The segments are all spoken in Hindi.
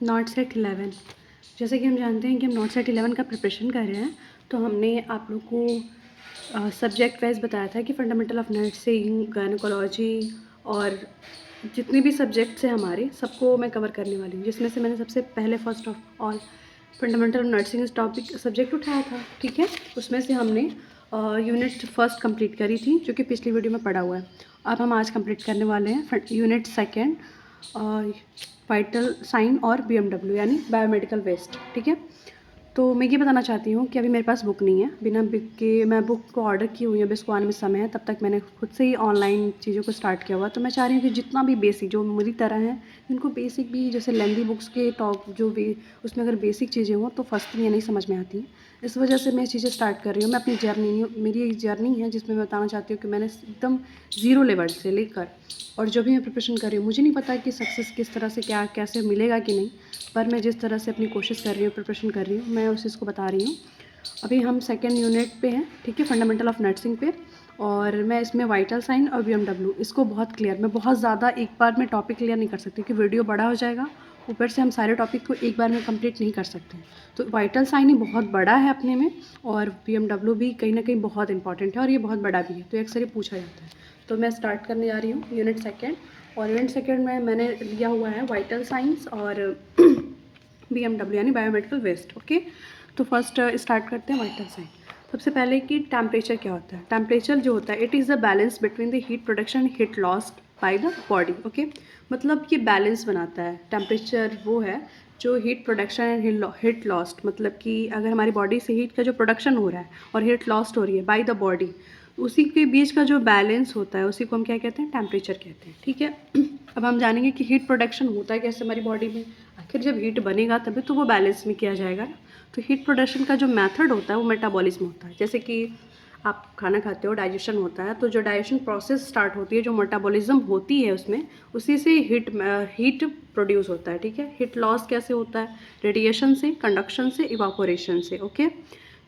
Not set 11। जैसे कि हम जानते हैं कि हम नॉट सेट 11 का प्रिपरेशन कर रहे हैं, तो हमने आप लोग को सब्जेक्ट वाइज बताया था कि फंडामेंटल ऑफ नर्सिंग, गायनेकोलॉजी और जितने भी सब्जेक्ट्स हैं हमारे, सबको मैं कवर करने वाली हूँ, जिसमें से मैंने सबसे पहले first of all fundamental of nursing topic subject उठाया था। ठीक है, उसमें से हमने यूनिट फर्स्ट कंप्लीट करी थी, जो कि पिछली वीडियो में पढ़ा हुआ है। अब हम आज कंप्लीट करने वाले हैं यूनिट सेकेंड, वाइटल साइन और बीएमडब्ल्यू यानी बायोमेडिकल वेस्ट। ठीक है, तो मैं ये बताना चाहती हूँ कि अभी मेरे पास बुक नहीं है, बिना बुक के मैं बुक को ऑर्डर की हुई है, इसको आने में समय है, तब तक मैंने खुद से ही ऑनलाइन चीज़ों को स्टार्ट किया हुआ। तो मैं चाह रही हूँ कि जितना भी बेसिक जो मेरी तरह है, जिनको बेसिक भी जैसे लेंदी बुक्स के टॉप जो भी उसमें अगर बेसिक चीज़ें हों तो फर्स्ट में नहीं समझ में आती हैं, इस वजह से मैं चीज़ें स्टार्ट कर रही हूँ। मैं अपनी जर्नी, मेरी एक जर्नी है जिसमें मैं बताना चाहती हूँ कि मैंने एकदम ज़ीरो लेवल से लेकर और जो भी मैं प्रिपरेशन कर रही हूँ, मुझे नहीं पता कि सक्सेस किस तरह से क्या कैसे मिलेगा कि नहीं, पर मैं जिस तरह से अपनी कोशिश कर रही हूँ, प्रिपरेशन कर रही हूँ, मैं उस चीज़ को बता रही हूँ। अभी हम सेकेंड यूनिट पे हैं, ठीक है, फंडामेंटल ऑफ नर्सिंग पे, और मैं इसमें वाइटल साइन और बीएमडब्ल्यू इसको बहुत क्लियर, मैं बहुत ज़्यादा एक बार में टॉपिक क्लियर नहीं कर सकती क्योंकि वीडियो बड़ा हो जाएगा, ऊपर से हम सारे टॉपिक को एक बार में कंप्लीट नहीं कर सकते। तो वाइटल साइन ही बहुत बड़ा है अपने में, और बीएमडब्ल्यू भी कहीं ना कहीं बहुत इंपॉर्टेंट है और ये बहुत बड़ा भी है, तो अक्सर ये पूछा जाता है। तो मैं स्टार्ट करने जा रही हूँ यूनिट सेकेंड, और यूनिट सेकेंड में मैंने लिया हुआ है वाइटल साइंस और बीएमडब्ल्यू यानी बायोमेडिकल वेस्ट। ओके, तो फर्स्ट स्टार्ट करते हैं वाइटल साइन। सबसे पहले कि टेम्परेचर क्या होता है। टेम्परेचर जो होता है, it is the balance between the heat production and heat lost by the body. Okay, मतलब ये बैलेंस बनाता है। टेम्परेचर वो है जो heat production and heat lost, मतलब कि अगर हमारी बॉडी से हीट का जो प्रोडक्शन हो रहा है और हीट लॉस्ट हो रही है बाय द बॉडी, उसी के बीच का जो बैलेंस होता है उसी को हम क्या कहते हैं, टेम्परेचर कहते हैं। ठीक है, अब हम जानेंगे कि हीट प्रोडक्शन होता है कैसे हमारी बॉडी में। आखिर जब हीट बनेगा तभी तो वो बैलेंस में किया जाएगा ना। तो हीट प्रोडक्शन का जो मेथड होता है वो मेटाबॉलिज्म होता है। जैसे कि आप खाना खाते हो, डाइजेशन होता है, तो जो डाइजेशन प्रोसेस स्टार्ट होती है, जो मेटाबॉलिज्म होती है उसमें, उसी से हीट प्रोड्यूस होता है। ठीक है, हीट लॉस कैसे होता है, रेडिएशन से, कंडक्शन से, इवापोरेशन से। ओके,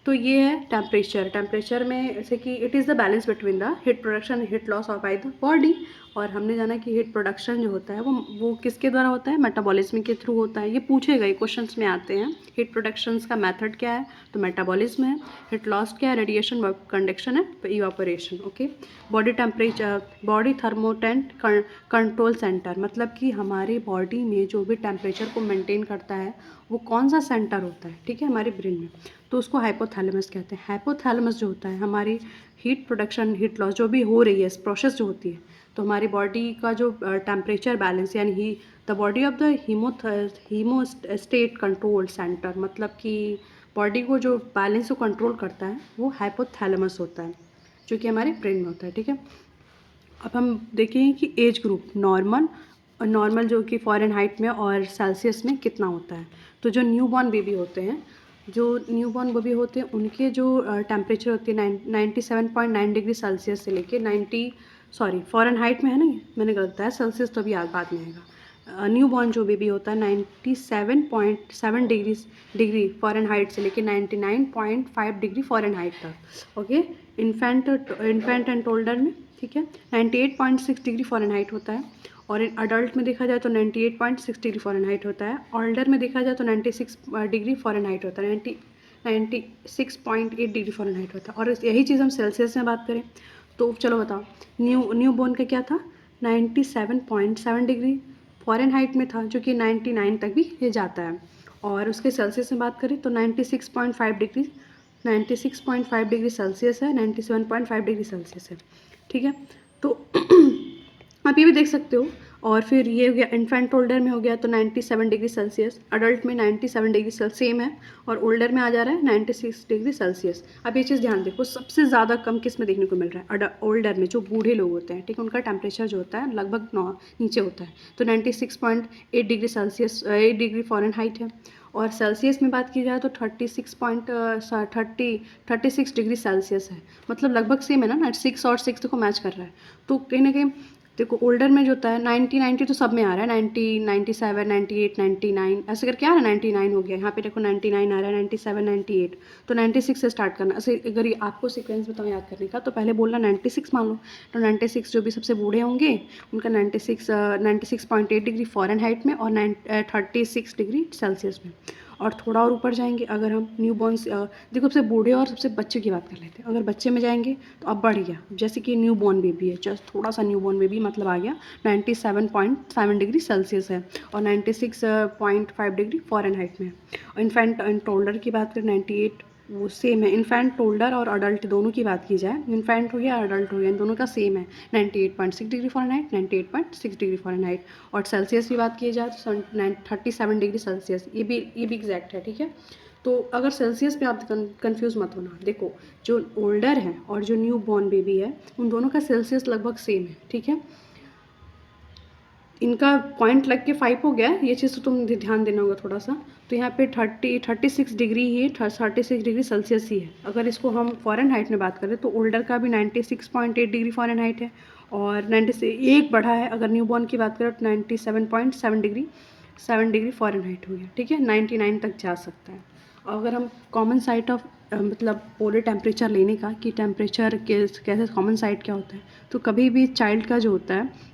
तो ये है टेम्परेचर। टेम्परेचर में जैसे कि it is the balance between the heat production heat loss of by the body, और हमने जाना कि हीट प्रोडक्शन जो होता है वो किसके द्वारा होता है, मेटाबॉलिज्म के थ्रू होता है। ये पूछे गए क्वेश्चंस में आते हैं। हीट प्रोडक्शंस का मेथड क्या है, तो मेटाबॉलिज्म है। हीट लॉस क्या है, रेडिएशन, कंडक्शन है, evaporation. Okay, body temperature, body thermostat control centre, मतलब कि हमारी बॉडी में जो भी टेम्परेचर को मेंटेन करता है वो कौन सा सेंटर होता है, ठीक है, हमारे ब्रेन में, तो उसको हाइपोथैलेमस कहते हैं। हाइपोथैलेमस जो होता है हमारी हीट प्रोडक्शन हीट लॉस जो भी हो रही है, इस प्रोसेस जो होती है, तो हमारी बॉडी का जो टेम्परेचर बैलेंस यानी ही the body of the hemostat control centre, मतलब कि बॉडी को जो बैलेंस को कंट्रोल करता है वो हाइपोथैलेमस होता है, जो कि हमारे ब्रेन में होता है। ठीक है, अब हम देखें कि एज ग्रुप नॉर्मल जो कि फ़ारेनहाइट में और सेल्सियस में कितना होता है। तो जो न्यूबॉर्न बेबी होते हैं, उनके जो टेम्परेचर होती है 97.9 डिग्री सेल्सियस से लेके 90, सॉरी फ़ारेनहाइट में है ना, मैंने गलत बताया, सेल्सियस तो अभी बाद में आएगा। न्यूबॉर्न जो बेबी होता है 97.7 डिग्री फ़ारेनहाइट से लेके 99.5 डिग्री फ़ारेनहाइट तक। ओके, इन्फेंट एंड टोल्डर में, ठीक है, 98.6 डिग्री फ़ारेनहाइट होता है, और अडल्ट में देखा जाए तो 98.6 डिग्री फ़ारेनहाइट होता है। ओल्डर में देखा जाए तो 96 डिग्री फ़ारेनहाइट होता है, 96.8 डिग्री फ़ारेनहाइट होता है। और यही चीज़ हम सेल्सियस में बात करें तो चलो बताओ, न्यू बोर्न का क्या था, 97.7 डिग्री फ़ारेनहाइट में था, जो कि 99 तक भी ये जाता है। और उसके सेल्सियस में बात करें तो 96.5 डिग्री सेल्सियस है, 97.5 डिग्री सेल्सियस है। ठीक है, तो आप ये भी देख सकते हो। और फिर ये हो गया इन्फेंट ओल्डर में हो गया तो 97 डिग्री सेल्सियस, अडल्ट में 97 डिग्री सेल्सियस सेम है, और ओल्डर में आ जा रहा है 96 डिग्री सेल्सियस। अब ये चीज़ ध्यान देखो, सबसे ज़्यादा कम किस में देखने को मिल रहा है, ओल्डर में, जो बूढ़े लोग होते हैं, ठीक है, उनका टेम्परेचर जो होता है लगभग नीचे होता है, तो 96.8 डिग्री सेल्सियस 8 डिग्री फ़ारेनहाइट है। और सेल्सियस में बात की जाए तो 36 डिग्री सेल्सियस है, मतलब लगभग सेम है ना, 6 और 6 को मैच कर रहा है। तो कहीं ना कहीं देखो ओल्डर में जो होता है 90 तो सब में आ रहा है, 90, 97, 98, 99 ऐसे करके आ रहा है, 99 हो गया, यहाँ पे देखो 99 आ रहा है, 97, 98, तो 96 से स्टार्ट करना। ऐसे अगर ये आपको सीक्वेंस बताऊँ याद करने का, तो पहले बोलना 96 मान लो, तो 96 जो भी सबसे बूढ़े होंगे उनका 96.8 डिग्री फ़ारेनहाइट में और 36 डिग्री सेल्सियस में। और थोड़ा और ऊपर जाएंगे, अगर हम न्यू बॉर्न्स देखो सबसे बूढ़े और सबसे बच्चे की बात कर लेते हैं। अगर बच्चे में जाएंगे तो अब बढ़ गया, जैसे कि न्यू बॉर्न बेबी है, जस्ट थोड़ा सा न्यू बॉर्न बेबी मतलब आ गया 97.7 डिग्री सेल्सियस है और 96.5 डिग्री फ़ारेनहाइट में है। और इन्फेंट एंड टोल्डर की बात करें 98, वो सेम है। इन्फेंट, टोल्डर और अडल्ट दोनों की बात की जाए, इन्फेंट हो गया अडल्ट हो गया, इन दोनों का सेम है 98.6 डिग्री फ़ारेनहाइट, 98.6 डिग्री फ़ारेनहाइट। और सेल्सियस की बात की जाए तो 37 डिग्री सेल्सियस, ये भी एग्जैक्ट है, ठीक है। तो अगर सेल्सियस पे आप कंफ्यूज मत होना। देखो जो ओल्डर है और जो न्यू बॉर्न बेबी है उन दोनों का सेल्सियस लगभग सेम है, ठीक है। इनका पॉइंट लग के 5 हो गया, ये चीज़ तो तुम ध्यान देना होगा थोड़ा सा। तो यहाँ पे 36 डिग्री ही 36 डिग्री सेल्सियस ही है। अगर इसको हम फ़ारेनहाइट में बात करें तो ओल्डर का भी 96.8 डिग्री फ़ारेनहाइट है और 96 एक बढ़ा है। अगर न्यू बॉर्न की बात करें तो 97.7 डिग्री 7 डिग्री फ़ारेनहाइट हो गया, ठीक है। 99 तक जा सकता है। और अगर हम कॉमन साइट ऑफ मतलब बोले टेम्परेचर लेने का कि टेम्परेचर कैसे कॉमन साइट क्या होता है, तो कभी भी चाइल्ड का जो होता है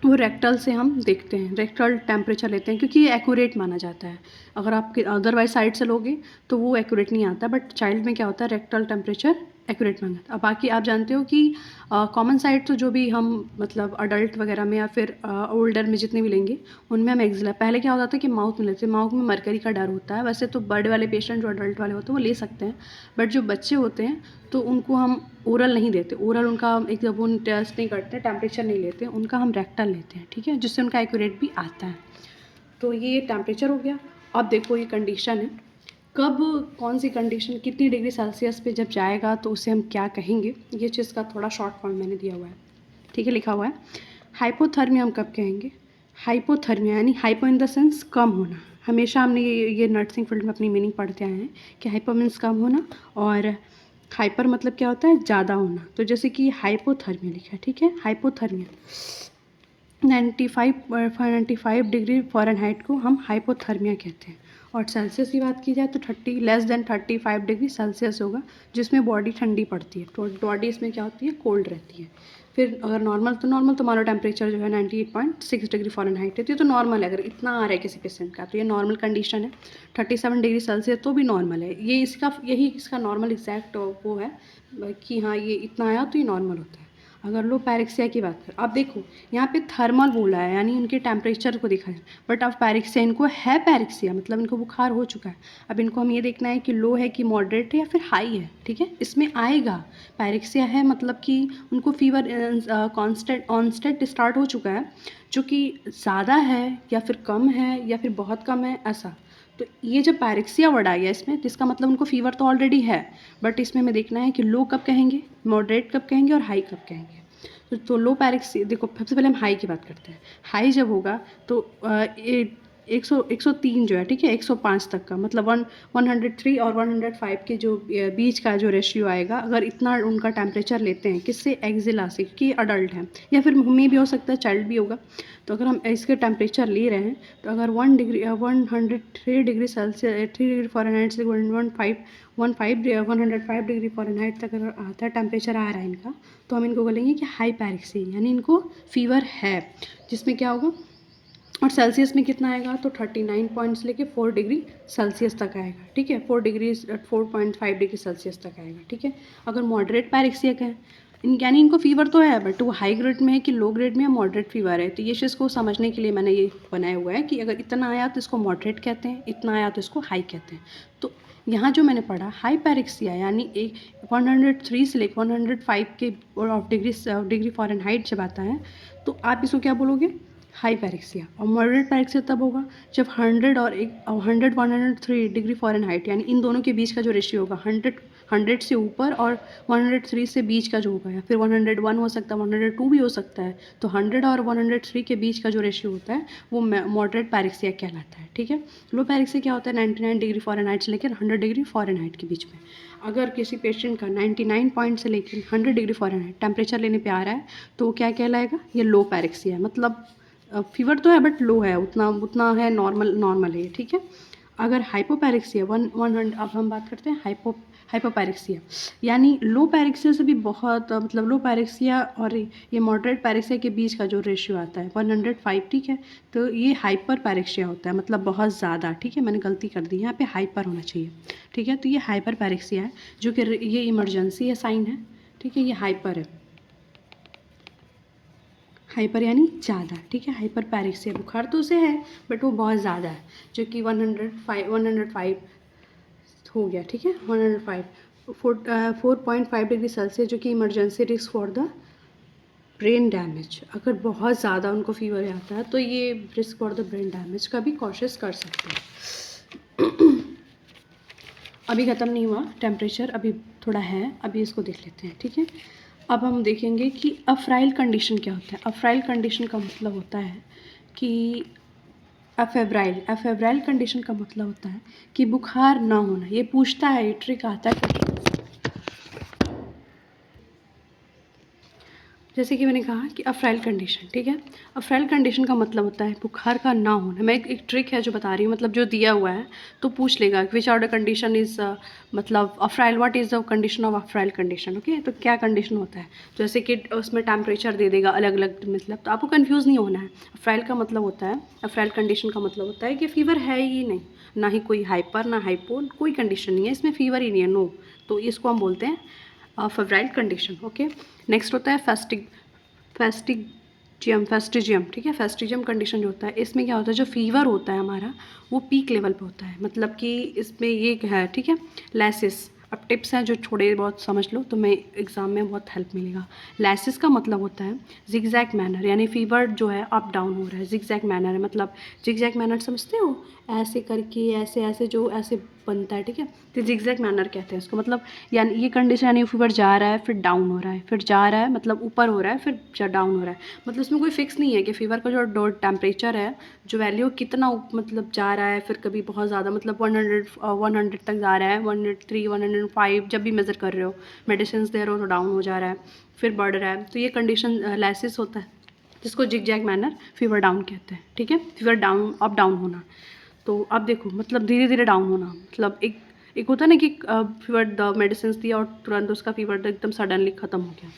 वो रेक्टल से हम देखते हैं, रेक्टल टेम्परेचर लेते हैं क्योंकि ये एक्यूरेट माना जाता है। अगर आप अदरवाइज साइड से लोगे तो वो एक्यूरेट नहीं आता, बट चाइल्ड में क्या होता है रेक्टल टेम्परेचर एक्यूरेट माना जाता है। अब बाकी आप जानते हो कि कॉमन साइड तो जो भी हम मतलब अडल्ट वगैरह में या फिर ओल्डर में जितने भी लेंगे उनमें हम एक्जिला, पहले क्या होता था कि माउथ में लेते, माउथ में मरकरी का डर होता है। वैसे तो बर्ड वाले पेशेंट जो अडल्ट वाले होते हैं वो ले सकते हैं, बट जो बच्चे होते हैं तो उनको हम ओरल नहीं देते, ओरल उनका एक जब वो टेस्ट नहीं करते, टेम्परेचर नहीं लेते, उनका हम रेक्टल लेते हैं, ठीक है, जिससे उनका एक्यूरेट भी आता है। तो ये टेम्परेचर हो गया। अब देखो ये कंडीशन है, कब कौन सी कंडीशन कितनी डिग्री सेल्सियस पे जब जाएगा तो उसे हम क्या कहेंगे, ये चीज़ का थोड़ा शॉर्ट फॉर्म मैंने दिया हुआ है, ठीक है, लिखा हुआ है। हाइपोथर्मिया हम कब कहेंगे, हाइपोथर्मिया यानी हाइपो इन द सेंस कम होना। हमेशा हमने ये नर्सिंग फील्ड में अपनी मीनिंग पढ़ते आए हैं कि हाइपो मीन्स कम होना और हाइपर मतलब क्या होता है ज़्यादा होना। तो जैसे कि हाइपोथर्मिया लिखा है, ठीक है, हाइपोथर्मिया 95 डिग्री फ़ारेनहाइट को हम हाइपोथर्मिया कहते हैं। और सेल्सियस की बात की जाए तो 35 डिग्री सेल्सियस होगा, जिसमें बॉडी ठंडी पड़ती है, तो बॉडी इसमें क्या होती है कोल्ड रहती है। फिर अगर नॉर्मल तो मान लो टेम्परेचर जो है 98.6 डिग्री फ़ारेनहाइट है, तो नॉर्मल है। अगर इतना आ रहा है किसी पेशेंट का तो ये नॉर्मल कंडीशन है। 37 डिग्री सेल्सियस तो भी नॉर्मल है, ये यही इसका नॉर्मल एग्जैक्ट वो है कि हाँ ये इतना आया तो ये नॉर्मल होता है। अगर लो पैरिक्सिया की बात करें, अब देखो यहाँ पे थर्मल बोला है यानी उनके टेम्परेचर को दिखा है, बट अब पैरिक्सिया इनको है, पैरिक्सिया मतलब इनको बुखार हो चुका है। अब इनको हम ये देखना है कि लो है कि मॉडरेट है या फिर हाई है, ठीक है, इसमें आएगा पैरिक्सिया है मतलब कि उनको फीवर ऑनस्टेट स्टार्ट हो चुका है, जो कि ज़्यादा है या फिर कम है या फिर बहुत कम है ऐसा। तो ये जब पैरिक्सिया वर्ड आ गया इसमें तो इसका मतलब उनको फीवर तो ऑलरेडी है, बट इसमें हमें देखना है कि लो कब कहेंगे, मॉडरेट कब कहेंगे और हाई कब कहेंगे। तो लो पैरिक्सिया देखो, सबसे पहले हम हाई की बात करते हैं। हाई जब होगा तो 103 जो है, ठीक है, 105 तक का मतलब 103 और 105 के जो बीच का जो रेशियो आएगा, अगर इतना उनका टेम्परेचर लेते हैं किससे, एक्जिला से, कि अडल्ट हैं या फिर में भी हो सकता है, चाइल्ड भी होगा। तो अगर हम इसके टेम्परेचर ले रहे हैं तो अगर 103 डिग्री सेल्सियस 3 डिग्री फ़ारेनहाइट से 105 डिग्री फ़ारेनहाइट तक अगर आता है टेम्परेचर आ रहा है इनका, तो हम इनको बोलेंगे कि हाई पैरिक्सिया यानी इनको फीवर है, जिसमें क्या होगा। और सेल्सियस में कितना आएगा तो 39 पॉइंट्स लेके 4 डिग्री सेल्सियस तक आएगा, ठीक है, 4.5 डिग्री सेल्सियस तक आएगा, ठीक है। अगर मॉडरेट पैरिक्सिया का है यानी इनको फीवर तो है बट वो हाई ग्रेड में है कि लो ग्रेड में या मॉडरेट फीवर है, तो ये चीज़ को समझने के लिए मैंने ये बनाया हुआ है कि अगर इतना आया तो इसको मॉडरेट कहते हैं, इतना आया तो इसको हाई कहते हैं। तो यहाँ जो मैंने पढ़ा हाई पैरिक्सिया यानी 103 से लेकर 105 के ऑफ डिग्री फ़ारेनहाइट जब आता है तो आप इसको क्या बोलोगे, हाई पैरिक्सिया। और मॉडरेट पैरिक्सिया तब होगा जब 100 और 103 डिग्री फ़ारेनहाइट यानी इन दोनों के बीच का जो रेशियो होगा 100 100 से ऊपर और 103 से बीच का जो होगा, या फिर 101 हो सकता है, 102 भी हो सकता है। तो 100 और 103 के बीच का जो रेशियो होता है वो मॉडरेट पैरेक्सिया कहलाता है, ठीक है। लो पैरेक्सिया क्या होता है, 99 डिग्री फ़ारेनहाइट से लेकर 100 डिग्री फ़ारेनहाइट के बीच में। अगर किसी पेशेंट का 99 पॉइंट से लेकर 100 डिग्री फ़ारेनहाइट टेम्परेचर लेने पे आ रहा है तो क्या कहलाएगा, ये लो पैरेक्सिया है। मतलब फीवर तो है बट लो है, उतना उतना है, नॉर्मल है, ठीक है। अगर हाइपोपैरेक्सिया 100, अब हम बात करते हैं हाइपोपैरेक्सिया, यानी लो पैरेक्सिया से भी बहुत मतलब लो पैरेक्सिया और ये मॉडरेट पैरेक्सिया के बीच का जो रेशियो आता है 105, ठीक है। तो ये हाइपर पैरेक्सिया होता है, मतलब बहुत ज़्यादा, ठीक है। मैंने गलती कर दी, यहाँ पे हाइपर होना चाहिए, ठीक है। तो ये हाइपर पैरेक्सिया है, जो कि ये इमरजेंसी है साइन है, ठीक है। ये हाइपर है, हाइपर यानी ज़्यादा, ठीक है। हाइपर पैरेक्सिया बुखार तो उसे है बट वो बहुत ज़्यादा है, जो कि 105 हो गया, ठीक है। 105 4.5 डिग्री सेल्सियस, जो कि emergency risk for the brain damage. अगर बहुत ज़्यादा उनको फीवर आता है तो ये risk for the brain damage का भी कॉशियस कर सकते हैं। अभी ख़त्म नहीं हुआ टेम्परेचर, अभी थोड़ा है, अभी इसको देख लेते हैं, ठीक है। अब हम देखेंगे कि अफ्राइल कंडीशन क्या होता है। अफ्राइल कंडीशन का मतलब होता है कि अफेब्राइल कंडीशन का मतलब होता है कि बुखार ना होना। ये पूछता है, ये ट्रिक आता है। जैसे कि मैंने कहा कि अफ्राइल कंडीशन, ठीक है। अफ्राइल कंडीशन का मतलब होता है बुखार का ना होना। मैं एक ट्रिक है जो बता रही हूँ, मतलब जो दिया हुआ है तो पूछ लेगा which are the condition is मतलब अफ्राइल, what is the condition of अफ्राइल कंडीशन, ओके। तो क्या कंडीशन होता है, जैसे कि उसमें टेम्परेचर दे देगा अलग अलग, मतलब तो आपको कन्फ्यूज़ नहीं होना है। अफ्राइल का मतलब होता है, अफ्राइल कंडीशन का मतलब होता है कि फ़ीवर है ही नहीं, ना ही कोई हाइपर ना हाइपो, कोई कंडीशन नहीं है इसमें, फ़ीवर ही नहीं है, नो। तो इसको हम बोलते हैं फेब्राइल कंडीशन, ओके। नेक्स्ट होता है फेस्टिजियम, ठीक है। फेस्टिजियम कंडीशन जो होता है, इसमें क्या होता है, जो फीवर होता है हमारा वो पीक लेवल पे होता है, मतलब कि इसमें ये है, ठीक है। लैसिस, अब टिप्स हैं जो थोड़े बहुत समझ लो तो मैं एग्ज़ाम में बहुत हेल्प मिलेगा। लैसिस का मतलब होता है जिगजैग मैनर, यानी फीवर जो है अप डाउन हो रहा है, जिगजैग मैनर है। मतलब जिगजैग मैनर समझते हो, ऐसे करके ऐसे ऐसे जो ऐसे बनता है, ठीक है। तो जिगजैग मैनर कहते हैं इसको, मतलब यानी ये कंडीशन, यानी फीवर जा रहा है फिर डाउन हो रहा है, फिर जा रहा है मतलब ऊपर हो रहा है फिर डाउन हो रहा है। मतलब इसमें कोई फिक्स नहीं है कि फ़ीवर का जो टेम्परेचर है, जो वैल्यू कितना मतलब जा रहा है, फिर कभी बहुत ज़्यादा मतलब 100 तक जा रहा है, 103 105 जब भी मेज़र कर रहे हो, मेडिसिन दे रहे हो तो डाउन हो जा रहा है, फिर बढ़ रहा है। तो ये कंडीशन लैसिस होता है, जिसको जिगजैग मैनर फीवर डाउन कहते हैं, ठीक है। फीवर डाउन, अप डाउन होना। तो अब देखो, मतलब धीरे धीरे डाउन होना, मतलब एक होता है ना कि फीवर द मेडिसिन दिया और तुरंत उसका फीवर एकदम सडनली ख़त्म हो गया,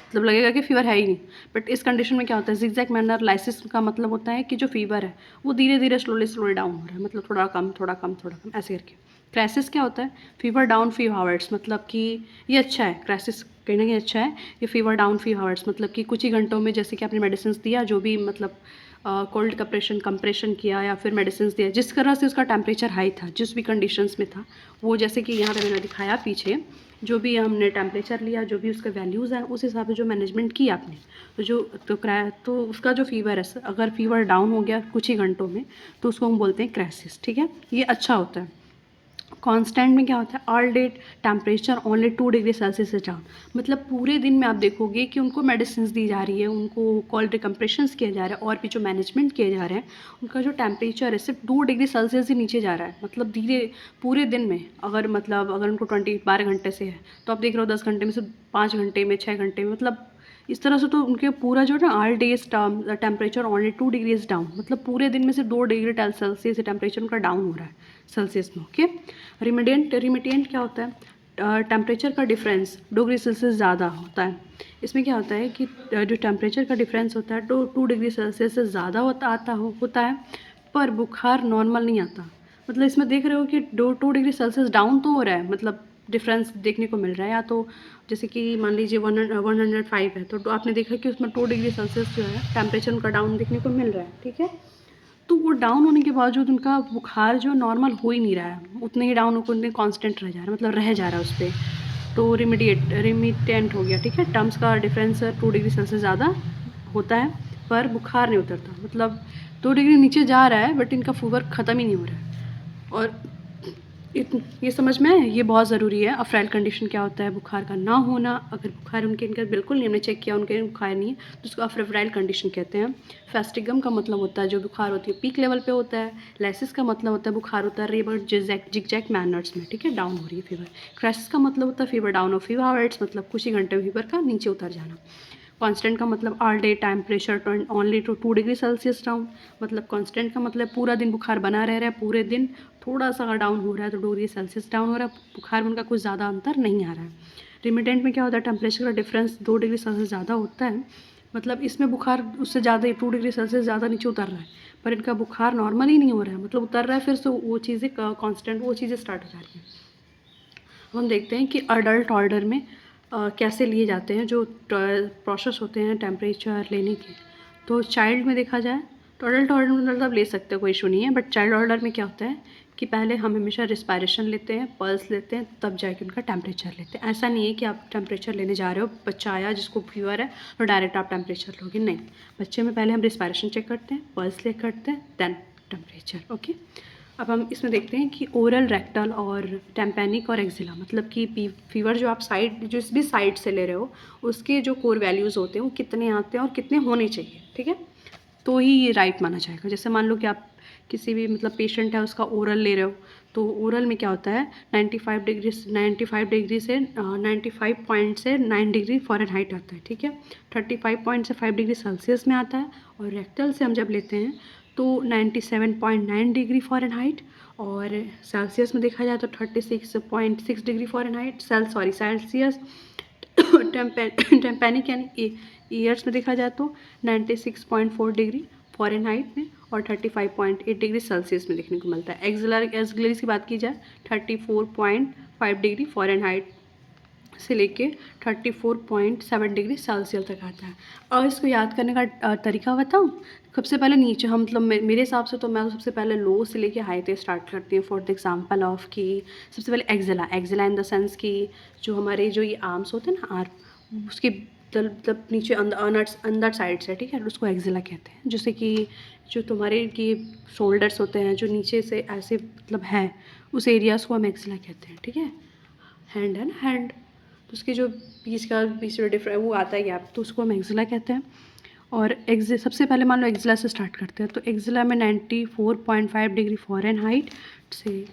मतलब लगेगा कि फ़ीवर है ही नहीं। बट इस कंडीशन में क्या होता है, जिगजैग मैनर लाइसिस का मतलब होता है कि जो फीवर है वो धीरे धीरे स्लोली डाउन हो रहा है, मतलब थोड़ा कम थोड़ा कम थोड़ा कम ऐसे करके। क्राइसिस क्या होता है, फीवर डाउन फ्यू आवर्स, मतलब कि ये अच्छा है, क्राइसिस कहीं ना कहीं अच्छा है। ये फीवर डाउन फ्यू आवर्स, मतलब कि कुछ ही घंटों में, जैसे कि आपने मेडिसिन दिया, जो भी मतलब कोल्ड कंप्रेशन किया या फिर मेडिसिन दिया, जिस तरह से उसका टेम्परेचर हाई था, जिस भी कंडीशंस में था, वो जैसे कि यहाँ पे मैंने दिखाया पीछे, जो भी हमने टेम्परेचर लिया, जो भी उसके वैल्यूज़ हैं, उस हिसाब से जो मैनेजमेंट की आपने, तो उसका जो फीवर है, अगर फीवर डाउन हो गया कुछ ही घंटों में, तो उसको हम बोलते हैं क्राइसिस, ठीक है। ये अच्छा होता है। कांस्टेंट में क्या होता है, all day temperature only 2 degree Celsius से डाउन, मतलब पूरे दिन में आप देखोगे कि उनको मेडिसिन दी जा रही है, उनको कोल्ड कंप्रेशंस किए जा रहे हैं, और भी जो मैनेजमेंट किए जा रहे हैं, उनका जो टेम्परेचर है सिर्फ 2 डिग्री सेल्सियस ही नीचे जा रहा है। मतलब धीरे पूरे दिन में, अगर उनको 12 घंटे से है, तो आप देख रहे हो 10 घंटे में से 5 घंटे में, 6 घंटे में, मतलब इस तरह से तो उनके पूरा जो ना all days temperature only 2 degrees down, मतलब पूरे दिन में से 2 डिग्री सेल्सियस टेम्परेचर उनका डाउन हो रहा है सेल्सियस में, ओके। रिमिडियंट क्या होता है, टेम्परेचर का डिफरेंस 2 डिग्री सेल्सियस ज़्यादा होता है। इसमें क्या होता है कि जो टेम्परेचर का डिफरेंस होता है 2 डिग्री सेल्सियस से ज़्यादा होता है, पर बुखार नॉर्मल नहीं आता। मतलब इसमें देख रहे हो कि 2 डिग्री सेल्सियस डाउन तो हो रहा है, मतलब डिफरेंस देखने को मिल रहा है। या तो जैसे कि मान लीजिए 105 है, तो आपने देखा कि उसमें 2 डिग्री सेल्सियस जो है टेम्परेचर उनका डाउन देखने को मिल रहा है, ठीक है। तो वो डाउन होने के बावजूद उनका बुखार जो नॉर्मल हो ही नहीं रहा है, उतने ही डाउन होकर उतने कांस्टेंट रह जा रहा है, मतलब रह जा रहा है उस पर। तो रिमिटेंट हो गया, ठीक है। टर्म्स का डिफरेंस 2 डिग्री सेल्सियस ज़्यादा होता है, पर बुखार नहीं उतरता, मतलब 2 डिग्री नीचे जा रहा है बट इनका फीवर ख़त्म ही नहीं हो रहा है। और ये समझ में आया? ये बहुत ज़रूरी है। अफ्रैल कंडीशन क्या होता है? बुखार का ना होना। अगर बुखार उनके इनका बिल्कुल नहीं, हमने चेक किया उनके बुखार नहीं है, तो उसको अफ्रैल कंडीशन कहते हैं। फेस्टिगम का मतलब होता है जो बुखार होती है पीक लेवल पे होता है। लाइसिस का मतलब होता है बुखार होता है रेबर जिगजैग मैनर्स में, ठीक है, डाउन हो रही है फीवर। क्राइसिस का मतलब होता है fever down of fever hours, मतलब कुछ ही घंटे में फीवर का नीचे उतर जाना। कांस्टेंट का मतलब all day temperature only to 2 degree Celsius down, मतलब कांस्टेंट का मतलब पूरा दिन बुखार बना रह रहा है, पूरे दिन थोड़ा सा अगर डाउन हो रहा है तो 2 डिग्री सेल्सियस डाउन हो रहा है, बुखार में उनका कुछ ज़्यादा अंतर नहीं आ रहा है। रिमिटेंट में क्या होता है? टेम्परेचर का डिफरेंस 2 डिग्री सेल्सियस ज़्यादा होता है, मतलब इसमें बुखार उससे ज़्यादा 2 डिग्री सेल्सियस ज़्यादा नीचे उतर रहा है, पर इनका बुखार नॉर्मल ही नहीं हो रहा है, मतलब उतर रहा है फिर से वो चीज़ें कॉन्स्टेंट वो चीज़ें स्टार्ट हो जा रही हैं। हम देखते हैं कि अडल्ट ऑर्डर में कैसे लिए जाते हैं जो प्रोसेस होते हैं टेम्परेचर लेने के। तो चाइल्ड में देखा जाए तो अडल्ट ऑर्डर में मतलब ले सकते हैं, कोई इशू नहीं है, बट चाइल्ड ऑर्डर में क्या होता है कि पहले हम हमेशा रिस्पायरेशन लेते हैं, पल्स लेते हैं, तब जाके उनका टेम्परेचर लेते हैं। ऐसा नहीं है कि आप टेम्परेचर लेने जा रहे हो, बच्चा आया जिसको फीवर है तो डायरेक्ट आप टेम्परेचर लोगे, नहीं। बच्चे में पहले हम रिस्पायरेशन चेक करते हैं, पल्स चेक करते हैं, देन टेम्परेचर, ओके। अब हम इसमें देखते हैं कि ओरल, रेक्टल और टेम्पेनिक और एक्जिला, मतलब कि फीवर जो आप साइड जिस भी साइड से ले रहे हो उसके जो कोर वैल्यूज़ होते हैं वो कितने आते हैं और कितने होने चाहिए, ठीक है, तो ही ये राइट माना जाएगा। जैसे मान लो कि आप किसी भी मतलब पेशेंट है उसका ओरल ले रहे हो, तो ओरल में क्या होता है 95 डिग्री से 95 से 9 डिग्री फ़ारेनहाइट आता है, ठीक है, 35 पॉइंट से 5 डिग्री सेल्सियस में आता है। और रेक्टल से हम जब लेते हैं तो 97.9 डिग्री फ़ारेनहाइट, और सेल्सियस में देखा जाए तो 36.6 डिग्री फ़ारेनहाइट सेल्सियस। टेम्पेनिक यानी ईयर्स में देखा जाए तो 96.4 डिग्री फ़ारेनहाइट में और 35.8 डिग्री सेल्सियस में देखने को मिलता है। एक्सिलरीज की बात की जाए 34.5 डिग्री फ़ारेनहाइट से लेके 34.7 डिग्री सेल्सियस तक आता है। और इसको याद करने का तरीका बताऊँ? सबसे पहले नीचे हम मतलब मेरे हिसाब से तो मैं तो सबसे पहले लो से लेके हाई तक स्टार्ट करती हूँ। फॉर द एग्जांपल ऑफ कि सबसे पहले एक्जिला इन द सेंस कि जो हमारे जो ये आर्म्स होते हैं ना, आर्म, उसके मतलब नीचे अंदर साइड से, ठीक है, उसको एक्जिला कहते हैं। जैसे कि जो तुम्हारे कि शोल्डर्स होते हैं जो नीचे से ऐसे मतलब है, उस एरियाज़ को हम एक्जिला कहते हैं, ठीक है। हैंड है ना, हैंड, तो उसके जो बीच में डिफरेंट वो आता है गैप, तो उसको हम एक्जिला कहते हैं। और सबसे पहले मान लो एक्जिला से स्टार्ट करते हैं, तो एक्जिला में 94.5 डिग्री फ़ारेनहाइट से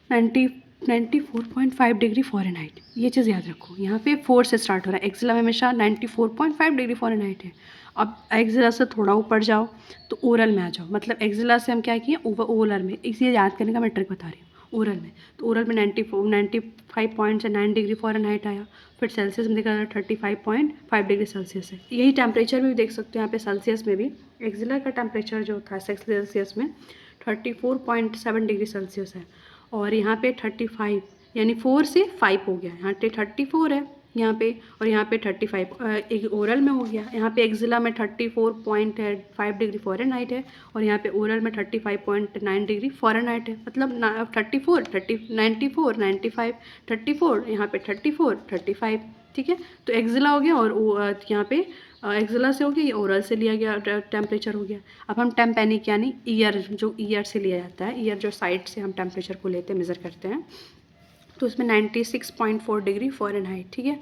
94.5 डिग्री फ़ारेनहाइट, ये चीज़ याद रखो। यहाँ पे 4 से स्टार्ट हो रहा है, एक्जिला में हमेशा 94.5 डिग्री फ़ारेनहाइट है। अब एक्जिला से थोड़ा ऊपर जाओ तो ओरल में आ जाओ, मतलब एक्जिला से हम क्या किए ओरल में, इसे याद करने का मैं ट्रिक बता रही हूँ। ओरल में तो ओरल में 95.9 डिग्री फ़ारेनहाइट आया, फिर सेल्सियस में देखा 35.5 डिग्री सेल्सियस है। यही टेम्परेचर में भी देख सकते हो यहाँ पे सेल्सियस में भी एक्जिला का टेम्परेचर जो था सेल्सियस में 34.7 डिग्री सेल्सियस है, और यहाँ पे 35 यानी 4 से 5 हो गया, यहाँ पे 34 है यहाँ पे, और यहाँ पे 35 एक ओरल में हो गया। यहाँ पे एक्जिला में 34.5 डिग्री फ़ारेनहाइट है, और यहाँ पे ओरल में 35.9 डिग्री फ़ारेनहाइट है, मतलब 34 94 95 34, यहाँ पे 34 35, ठीक है। तो एक्जिला हो गया, और यहाँ पे एक्जिला से हो गया, ये ओरल से लिया गया टेम्परेचर हो गया। अब हम टेम्पेनिक यानी ईयर, जो ईयर से लिया जाता है, ईयर जो साइड से हम टेम्परेचर को लेते हैं, मेज़र करते हैं, तो इसमें 96.4 डिग्री फ़ारेनहाइट, ठीक है।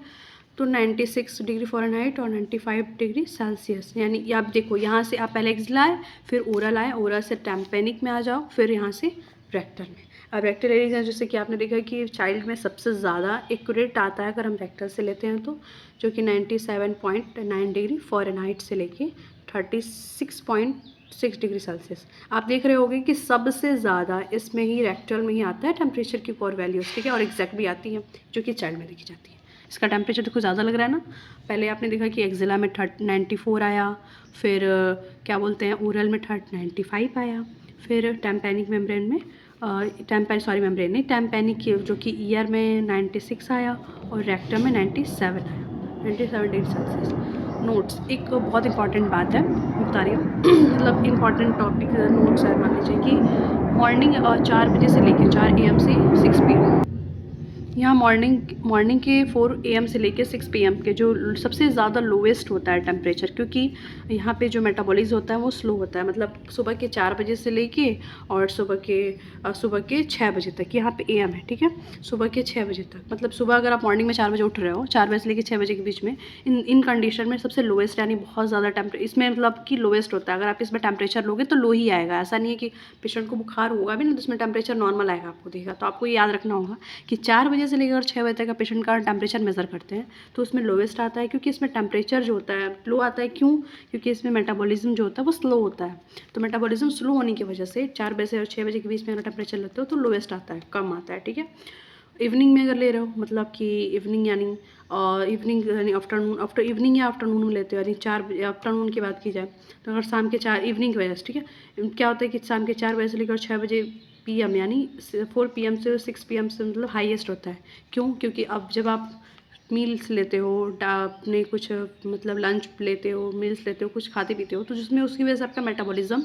तो 96 डिग्री फ़ारेनहाइट और 95 डिग्री सेल्सियस, यानी आप देखो यहाँ से आप पहले एक्जिला आए, फिर ओरल आए, ओरल से टेम्पेनिक में आ जाओ, फिर यहाँ से रेक्टल में। अब रेक्टल एरिया जैसे कि आपने देखा कि चाइल्ड में सबसे ज़्यादा एक्यूरेट आता है अगर हम रेक्टल से लेते हैं तो, जो कि 97.9 डिग्री फ़ारेनहाइट से लेके 36.6 डिग्री सेल्सियस। आप देख रहे होंगे कि सबसे ज़्यादा इसमें ही रेक्टल में ही आता है टेम्परेचर की कोर वैल्यूज़, ठीक है, और एग्जैक्ट भी आती है जो कि चाइल्ड में देखी जाती है। इसका टेम्परेचर देखो ज़्यादा लग रहा है ना। पहले आपने देखा कि एक्जिला में 94 आया, फिर क्या बोलते हैं ओरल में 95 आया, फिर टेम्पेनिक मेम्ब्रेन में मेम्ब्रेन नहीं, टेम्पेनिक जो कि ईयर में 96 आया, और रेक्टम में 97 आया, 97 डिग्री सेल्सियस। नोट्स, एक बहुत इंपॉर्टेंट बात है मैं बता रही हूँ मतलब इंपॉर्टेंट टॉपिक नोट्स है, मान लीजिए कि मॉर्निंग 4 बजे से लेकर 4 AM से 6 PM यहाँ मॉर्निंग मॉर्निंग के 4 AM से लेके 6 PM के जो सबसे ज़्यादा लोवेस्ट होता है टेम्परेचर, क्योंकि यहाँ पे जो मेटाबॉलिज़्म होता है वो स्लो होता है, मतलब सुबह के 4 बजे से लेके और सुबह के 6 बजे तक, यहाँ पे AM है, ठीक है। सुबह के 6 बजे तक, मतलब सुबह अगर आप मॉर्निंग में 4 बजे उठ रहे हो, 4 बजे से लेके 6 बजे के बीच में, इन कंडीशन में सबसे लोवेस्ट यानी बहुत ज़्यादा इसमें मतलब कि लोवेस्ट होता है। अगर आप इसमें टेम्परेचर लोगे तो लो ही आएगा, ऐसा नहीं है कि पेशेंट को बुखार होगा भी ना तो इसमें टेम्परेचर नॉर्मल आएगा आपको दिखेगा। तो आपको ये याद रखना होगा कि 4 बजे से लेकर 6 बजे तक का पेशेंट का टेम्परेचर मेज़र करते हैं तो उसमें लोवेस्ट आता है, क्योंकि इसमें टेम्परेचर जो होता है लो आता है। क्यों? क्योंकि इसमें मेटाबॉलिज्म जो होता है वो स्लो होता है। तो मेटाबॉलिज्म स्लो होने की वजह से 4 बजे से और 6 बजे के बीच में अगर टेम्परेचर लेते हो तो लोवेस्ट आता है, कम आता है, ठीक है। इवनिंग में अगर ले रहे हो, मतलब कि इवनिंग यानी आफ्टर इवनिंग या आफ्टरनून में लेते हो, यानी 4 बजे आफ्टरनून की बात की जाए तो अगर शाम के 4 इवनिंग की वजह से, ठीक है। क्या होता है कि शाम के 4 बजे से लेकर 6 बजे PM यानी 4 PM से 6 PM से मतलब हाईएस्ट होता है। क्यों? क्योंकि अब जब आप मील्स लेते हो, अपने कुछ मतलब लंच लेते हो, मील्स लेते हो, कुछ खाते पीते हो, तो जिसमें उसकी वजह से आपका मेटाबॉलिज्म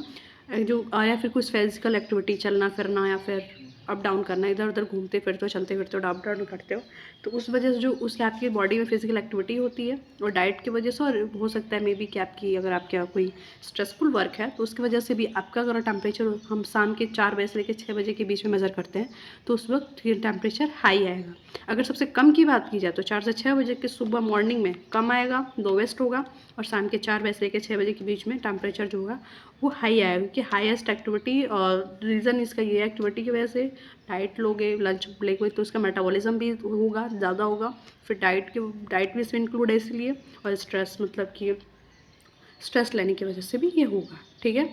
जो या फिर कुछ फिजिकल एक्टिविटी, चलना फिरना या फिर अप डाउन करना, इधर उधर घूमते फिरते हो, चलते फिरते हो, अप डाउन करते हो, तो उस वजह से जो उससे आपकी बॉडी में फिजिकल एक्टिविटी होती है और डाइट की वजह से, और हो सकता है मे बी कि आपकी अगर आपका कोई स्ट्रेसफुल वर्क है तो उसकी वजह से भी आपका अगर टेम्परेचर हम शाम के 4 बजे से लेकर 6 बजे के बीच में मेज़र करते हैं तो उस वक्त ये टेम्परेचर हाई आएगा। अगर सबसे कम की बात की जाए तो 4 से 6 बजे के सुबह मॉर्निंग में कम आएगा, लोवेस्ट होगा, और शाम के 4 बजे से लेकर 6 बजे के बीच में टेम्परेचर जो होगा वो हाई आएगा, क्योंकि हाईएस्ट एक्टिविटी, और रीज़न इसका ये एक्टिविटी की वजह से डाइट लोगे, लंच लेगे तो उसका मेटाबॉलिज्म भी होगा, ज़्यादा होगा, फिर डाइट भी इसमें इंक्लूड है इसलिए, और स्ट्रेस मतलब कि स्ट्रेस लेने की वजह से भी ये होगा, ठीक है।